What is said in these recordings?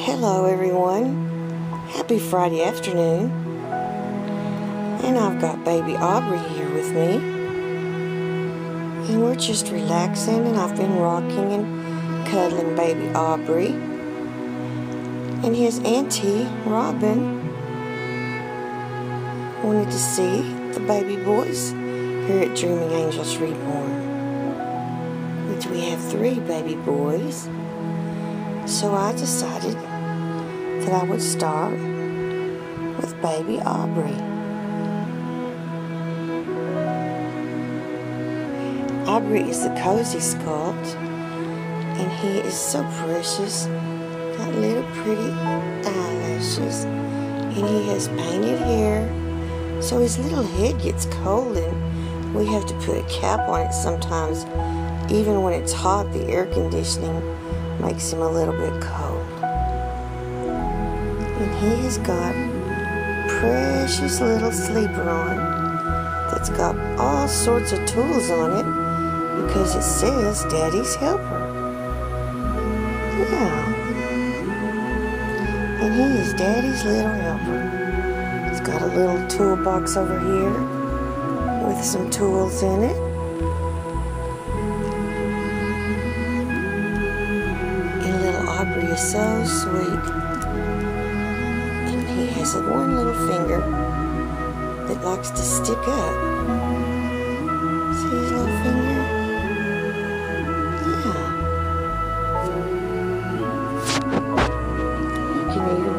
Hello everyone, happy Friday afternoon, and I've got baby Aubrey here with me, and we're just relaxing, and I've been rocking and cuddling baby Aubrey, and his auntie Robin wanted to see the baby boys here at Dreaming Angels Reborn, which we have 3 baby boys. So I decided that I would start with baby Aubrey. Aubrey is the cozy sculpt, and he is so precious. Got little pretty eyelashes, and he has painted hair, so his little head gets cold, and we have to put a cap on it sometimes. Even when it's hot, the air conditioning makes him a little bit cold. And he has got precious little sleeper on that's got all sorts of tools on it because it says Daddy's Helper. Yeah. And he is Daddy's little helper. He's got a little toolbox over here with some tools in it. Aubrey is so sweet, and he has one little finger that likes to stick up. See his little finger? Yeah. You can even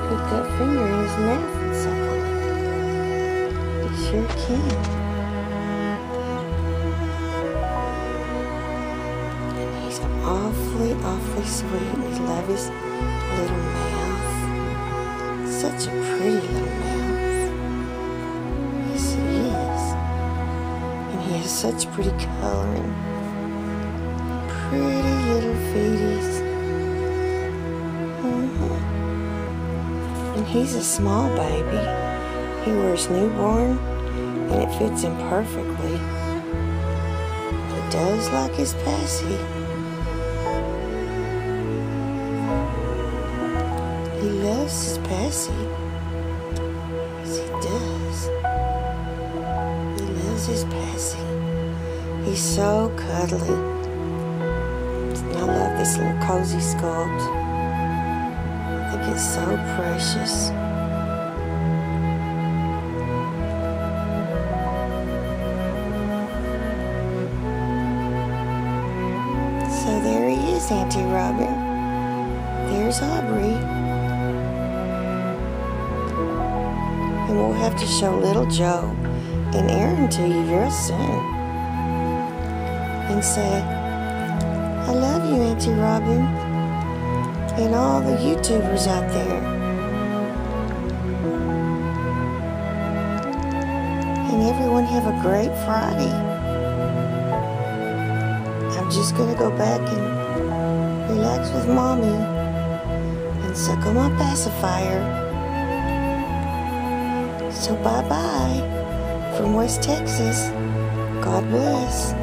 put that finger in his mouth and suck on it. You sure can. Awfully sweet. We love his little mouth. Such a pretty little mouth. Yes, he is. And he has such pretty coloring. Pretty little feeties. And he's a small baby. He wears newborn, and it fits him perfectly. He does like his passy. He loves his passy. Yes, he does. He loves his passy. He's so cuddly. And I love this little cozy sculpt. I think it's so precious. So there he is, Auntie Robin. There's Aubrey. And we'll have to show little Joe and Aaron to you real soon. And say, I love you, Auntie Robin. And all the YouTubers out there. And everyone have a great Friday. I'm just going to go back and relax with Mommy and suck on my pacifier. So bye-bye from West Texas. God bless.